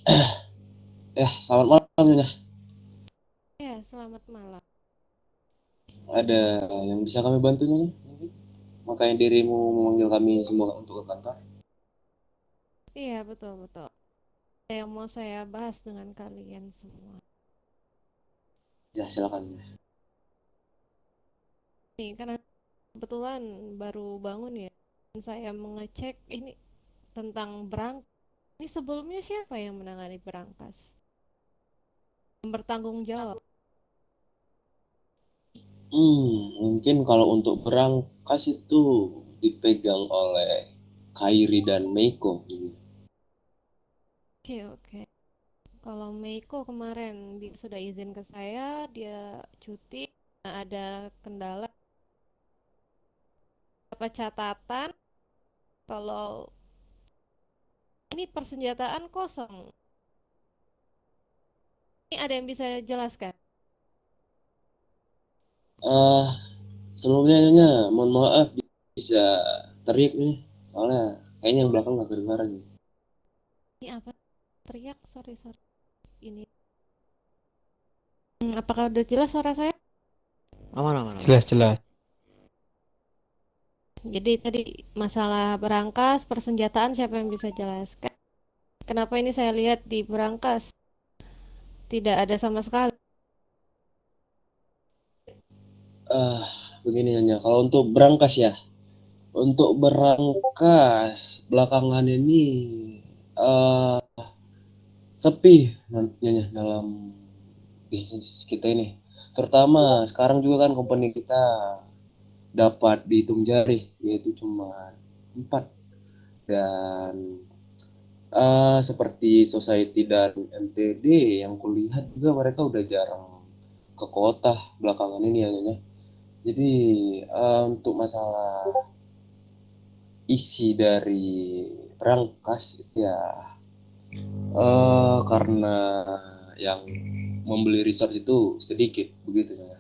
Selamat malam Nyonya. Ya, selamat malam. Ada yang bisa kami bantu Nyonya? Makanya dirimu memanggil kami semua untuk ke kantor. Iya, betul-betul. Yang mau saya bahas dengan kalian semua. Ya, silakan. Nyonya. Nih, karena kebetulan baru bangun ya. Dan saya mengecek ini tentang berangkas. Ini sebelumnya siapa yang menangani berangkas? Yang bertanggung jawab. Mungkin kalau untuk berangkas itu dipegang oleh Kairi dan Meiko. Oke, oke. Kalau Meiko kemarin sudah izin ke saya, dia cuti. Nah, ada kendala apa catatan kalau ini persenjataan kosong. Ini ada yang bisa jelaskan? Eh, Sebelumnya Nyonya, mohon maaf bisa teriak nih. Soalnya kayaknya yang belakang nggak kedengaran nih. Ini apa? Teriak, sorry, sorry. Ini apakah udah jelas suara saya? Aman, aman, aman. Jelas-jelas. Jadi tadi masalah berangkas, persenjataan siapa yang bisa jelaskan? Kenapa ini saya lihat di berangkas tidak ada sama sekali? Eh, Begini Nyonya, kalau untuk berangkas ya, untuk berangkas belakangan ini eh sepi nantinya dalam bisnis kita ini. Terutama sekarang juga kan company kita dapat dihitung jari, yaitu cuma 4. Dan seperti Society dan MTD yang kulihat juga mereka udah jarang ke kota belakangan ini ya Nyonya. Jadi untuk masalah isi dari berangkas itu ya karena yang membeli resource itu sedikit begitu ya.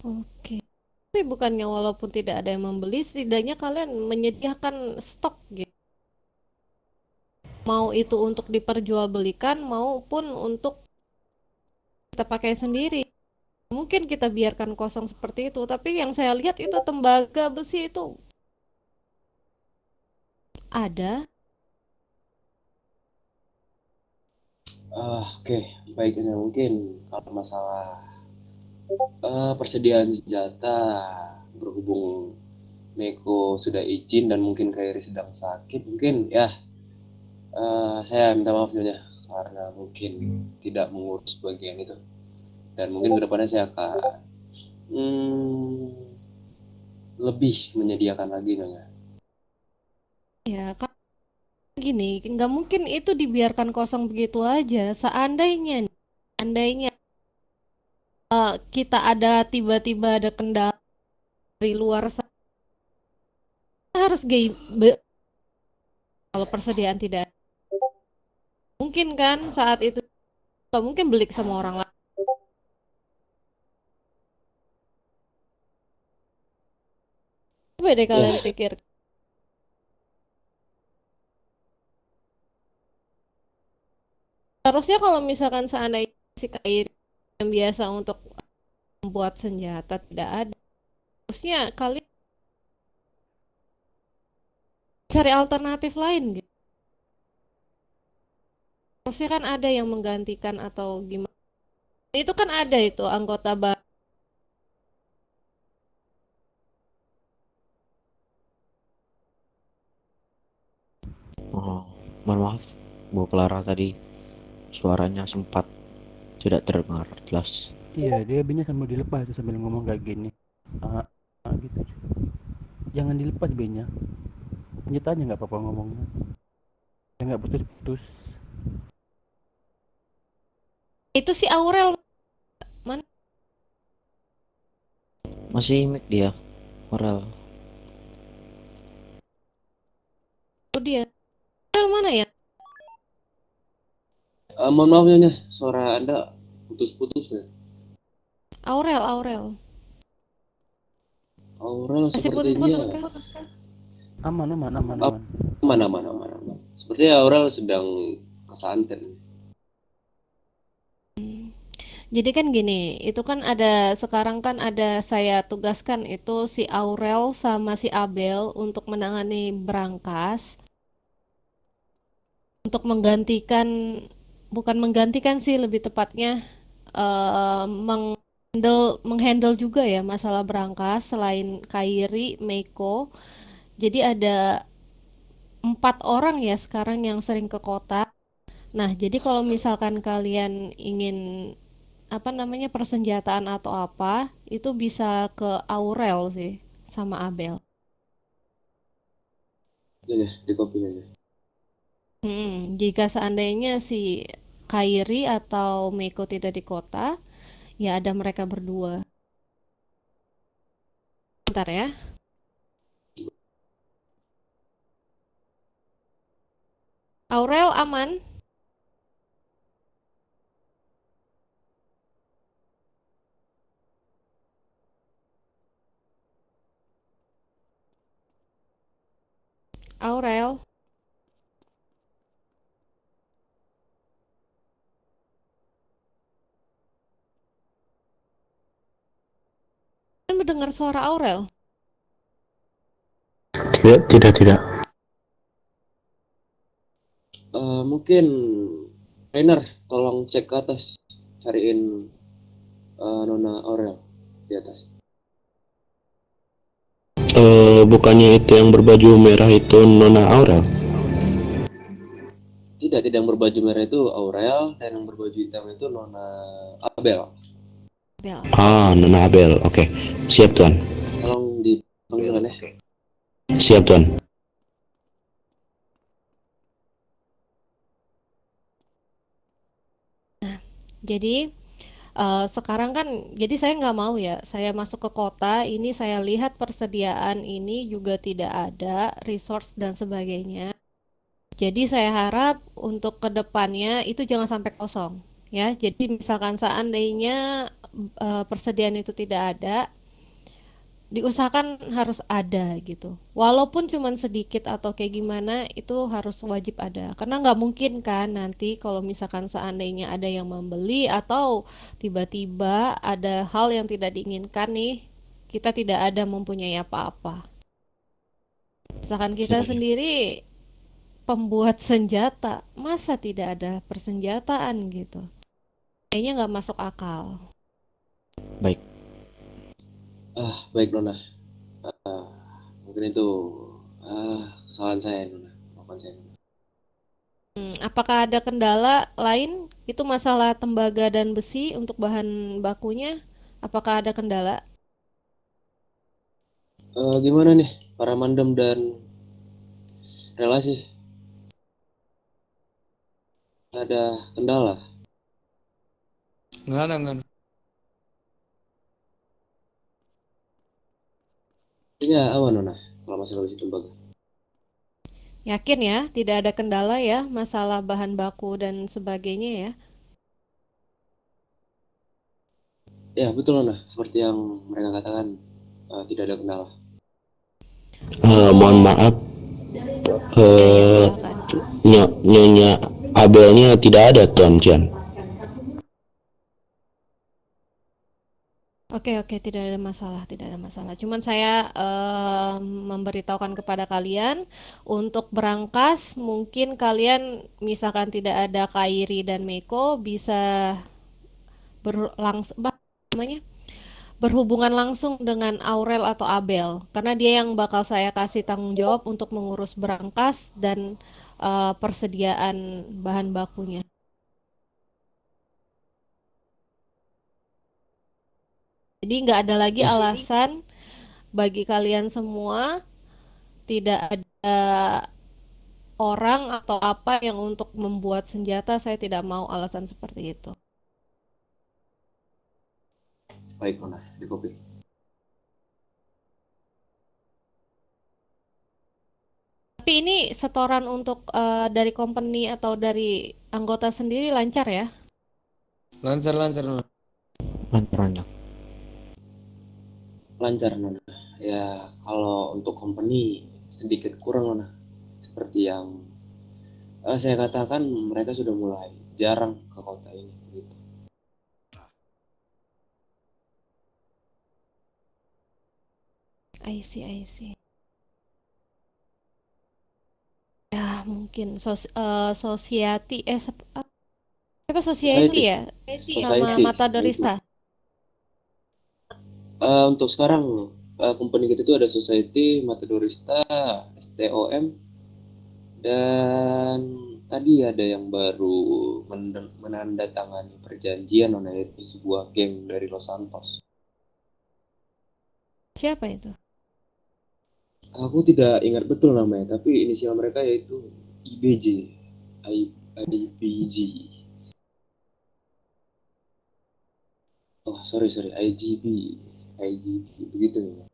Oke. Tapi bukannya walaupun tidak ada yang membeli, setidaknya kalian menyediakan stok gitu. Mau itu untuk diperjualbelikan maupun untuk kita pakai sendiri. Mungkin kita biarkan kosong seperti itu, tapi yang saya lihat itu tembaga besi itu ada. Oke, baiknya mungkin kalau masalah persediaan senjata berhubung Neko sudah izin dan mungkin Kairi sedang sakit, mungkin ya saya minta maaf Nyonya karena mungkin tidak mengurus bagian itu dan mungkin kedepannya saya akan hmm, lebih menyediakan lagi Nyonya. Ya, kan gini, nggak mungkin itu dibiarkan kosong begitu aja. Seandainya kita ada tiba-tiba ada kendala dari luar sana, kita harus kalau persediaan tidak ada. Mungkin kan saat itu nggak mungkin beli sama orang lain. Coba deh Ya, kalian pikir. Harusnya kalau misalkan seandainya si kain yang biasa untuk membuat senjata tidak ada, harusnya kalian cari alternatif lain gitu. Harusnya kan ada yang menggantikan atau gimana. Itu kan ada itu anggota baru. Oh, mohon maaf, Bu Clara tadi suaranya sempat tidak terdengar jelas. Iya, dia B-nya sambil dilepas tuh sambil ngomong kayak gini. Ah, gitu. Jangan dilepas B-nya. Lanjut aja nggak apa-apa ngomongnya. Ya nggak putus-putus. Itu si Aurel mana Masih mic dia, Aurel. tuh dia? Aurel mana ya? mohon maaf Nyonya, suara Anda putus-putus ya. Aurel. Aurel Masih sepertinya putus-putus kah? Aman. Aman. Sepertinya Aurel sedang kesantet. Jadi kan gini, itu kan sekarang kan ada saya tugaskan itu si Aurel sama si Abel untuk menangani Brankas, untuk bukan menggantikan sih lebih tepatnya, menghandle juga ya masalah Brankas selain Kairi, Meiko. Jadi ada 4 orang ya sekarang yang sering ke kota. Nah, jadi kalau misalkan kalian ingin apa namanya persenjataan atau apa, itu bisa ke Aurel sih sama Abel. Ya, di kopi aja. Jika seandainya si Kairi atau Meiko tidak di kota, ya ada mereka berdua. Bentar ya. Aurel aman? Aurel? Kan mendengar suara Aurel? Tidak. Mungkin Rainer, tolong cek ke atas, cariin Nona Aurel di atas. Bukannya itu yang berbaju merah itu Nona Aurel? Tidak yang berbaju merah itu Aurel, dan yang berbaju hitam itu Nona Abel. Abel. Nona Abel. Oke. Siap, Tuan. Tolong dipanggilkan ya. Siap, Tuan. Jadi sekarang kan, jadi saya nggak mau ya, saya masuk ke kota, ini saya lihat persediaan ini juga tidak ada, resource dan sebagainya. Jadi saya harap untuk kedepannya itu jangan sampai kosong, ya. Jadi misalkan seandainya persediaan itu tidak ada, diusahakan harus ada gitu. Walaupun cuman sedikit atau kayak gimana, itu harus wajib ada. Karena nggak mungkin kan nanti kalau misalkan seandainya ada yang membeli atau tiba-tiba ada hal yang tidak diinginkan nih, kita tidak ada mempunyai apa-apa. Misalkan kita sendiri pembuat senjata, masa tidak ada persenjataan gitu? Kayaknya nggak masuk akal. Baik Nona. Mungkin itu kesalahan saya Nona. Maafkan saya Nona. Apakah ada kendala lain? Itu masalah tembaga dan besi untuk bahan bakunya. Apakah ada kendala? Gimana nih para mandem dan relasi? Ada kendala? Nggak ada. Iya aman Nona. Kalau masalah besi tembaga. Yakin ya, tidak ada kendala ya, masalah bahan baku dan sebagainya ya. Ya betul Nona. Seperti yang mereka katakan, tidak ada kendala. Mohon maaf, Ya, silakan. Nyonya Abelnya tidak ada, Tuan Chan. Oke, tidak ada masalah, tidak ada masalah. Cuman saya memberitahukan kepada kalian untuk berangkas, mungkin kalian misalkan tidak ada Kairi dan Meiko bisa namanya berhubungan langsung dengan Aurel atau Abel, karena dia yang bakal saya kasih tanggung jawab untuk mengurus berangkas dan persediaan bahan bakunya. Jadi nggak ada lagi alasan bagi kalian semua, tidak ada orang atau apa yang untuk membuat senjata, saya tidak mau alasan seperti itu. Baik Nona. Di kopi. Tapi ini setoran untuk dari company atau dari anggota sendiri lancar ya? Lancar. Lancar. Lancar Nona. Ya kalau untuk company sedikit kurang Nona. Seperti yang saya katakan, mereka sudah mulai jarang ke kota ini gitu. I see, I see. Ya, mungkin society apa society Society, ya? Sama society. Matadorista. Untuk sekarang company kita itu ada Society, Matadorista, STOM, dan tadi ada yang baru menandatangani perjanjian Nona, yaitu sebuah geng dari Los Santos. Siapa itu? Aku tidak ingat betul namanya, tapi inisial mereka yaitu IBJ, IBG. Oh, sorry, IGP, begitu ya.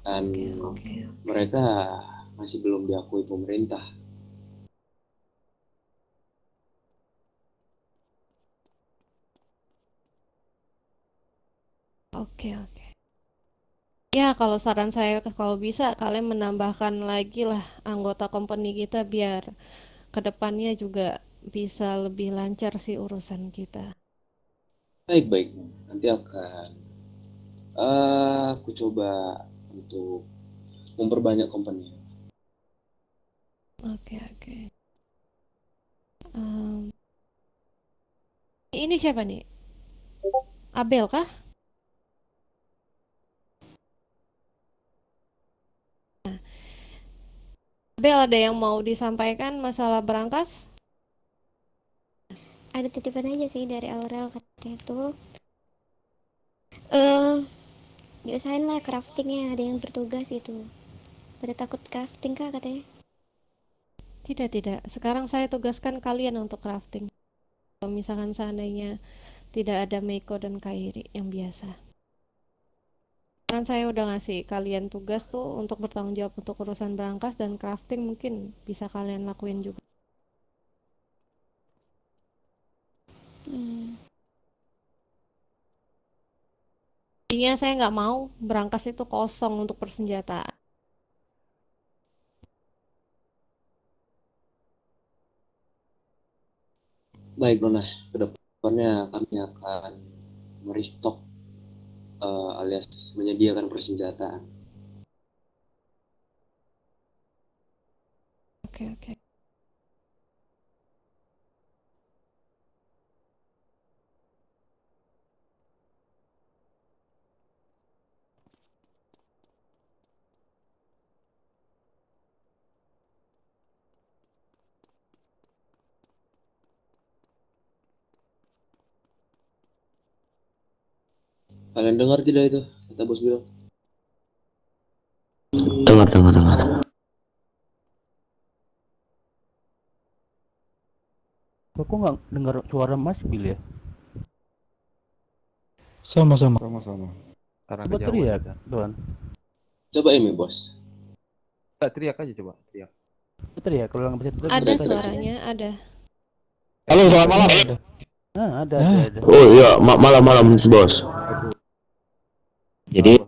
Dan Oke. mereka masih belum diakui pemerintah. Oke. Ya, kalau saran saya kalau bisa kalian menambahkan lagi lah anggota company kita biar kedepannya juga bisa lebih lancar sih urusan kita. Baik, nanti akan aku coba untuk memperbanyak company. Oke. Em, ini siapa nih? Abel kah? Abel, ada yang mau disampaikan masalah berangkas? Ada titipan aja sih dari Aurel, katanya tuh eh diusahain lah craftingnya, ada yang bertugas itu. Pada takut crafting kah katanya? Tidak. Sekarang saya tugaskan kalian untuk crafting. Kalau misalkan seandainya tidak ada Meiko dan Kairi yang biasa. Sekarang saya udah ngasih kalian tugas tuh untuk bertanggung jawab untuk urusan berangkas dan crafting, mungkin bisa kalian lakuin juga. Intinya saya nggak mau berangkas itu kosong untuk persenjataan. Baik Nona, kedepannya kami akan merestock alias menyediakan persenjataan. Oke. Kalian dengar tidak itu? Kata bos bilang. Dengar. Kok nggak dengar suara Mas Bil ya? Sama-sama. Karena Coba kejauhan. teriak, Tuan. Coba ini bos. Teriak aja coba, teriak. Teriak kalau nggak bisa teriak. Ada Teriak. suaranya, ada. Halo, selamat malam. Nah, ada. Oh iya, malam bos. Jadi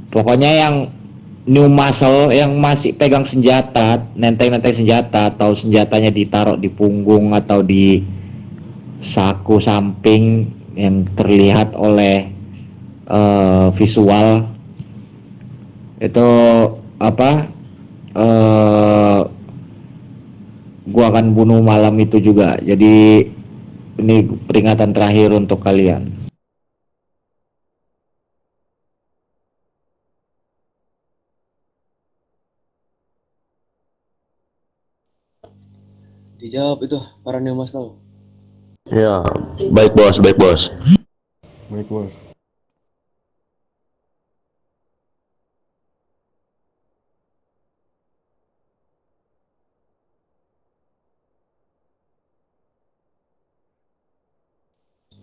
pokoknya yang new muscle yang masih pegang senjata, nenteng-nenteng senjata atau senjatanya ditaruh di punggung atau di saku samping yang terlihat oleh visual itu gua akan bunuh malam itu juga. Jadi ini peringatan terakhir untuk kalian. Dijawab itu para neomas kau. Ya, baik bos. Baik, bos.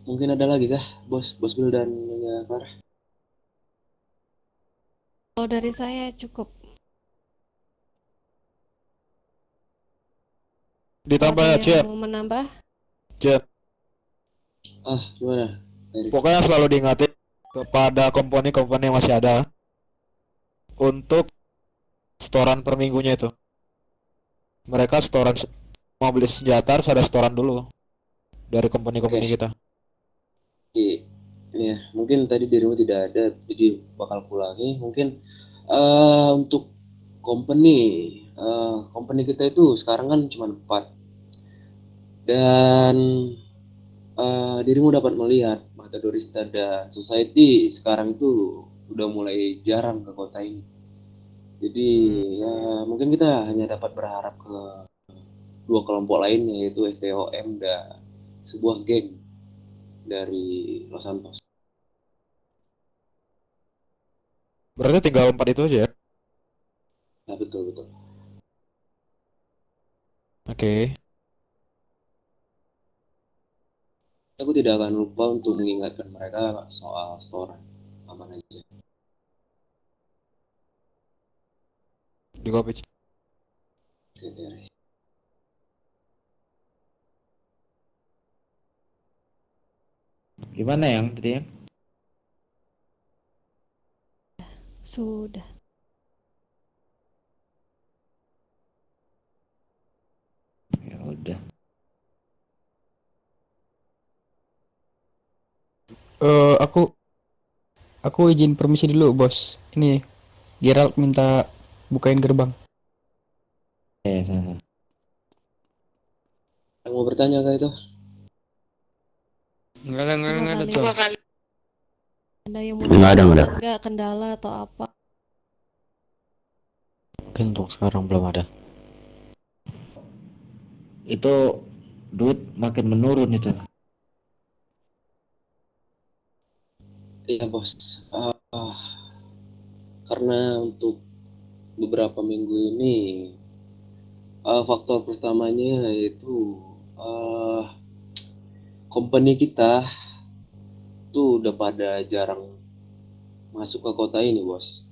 Mungkin ada lagi kah bos Bill dan Nyonya Farah? Kalau dari saya cukup. Ditambah Ada ya, yang mau menambah? Jen. Gimana? Erik? Pokoknya selalu diingatin kepada company-company yang masih ada untuk setoran per minggunya itu. Mereka mau beli senjata harus ada setoran dulu dari company-company kita. Ya, mungkin tadi dirimu tidak ada, jadi bakal kulangi. Mungkin untuk company kita itu sekarang kan cuma 4. Dan dirimu dapat melihat Matadorista dan Society sekarang itu udah mulai jarang ke kota ini. Jadi ya mungkin kita hanya dapat berharap ke dua kelompok lainnya, yaitu FPOM dan sebuah geng dari Los Santos. Berarti tinggal 4 itu aja ya? Nah, betul. Oke. Aku tidak akan lupa untuk mengingatkan mereka soal setoran. Aman aja. Di kopi. Oke, Terry. Gimana yang tadi ya? Sudah. Ya udah. Aku izin permisi dulu, bos. Ini Gerald minta bukain gerbang. Ya, sama. Yang mau bertanya kah itu? Enggak ada Kali. tuh. Ada yang mau Nggak ada. nggak kendala atau apa? Mungkin untuk sekarang belum ada. Itu duit makin menurun itu. Iya, bos. Karena untuk beberapa minggu ini faktor pertamanya yaitu company kita tuh udah pada jarang masuk ke kota ini, bos.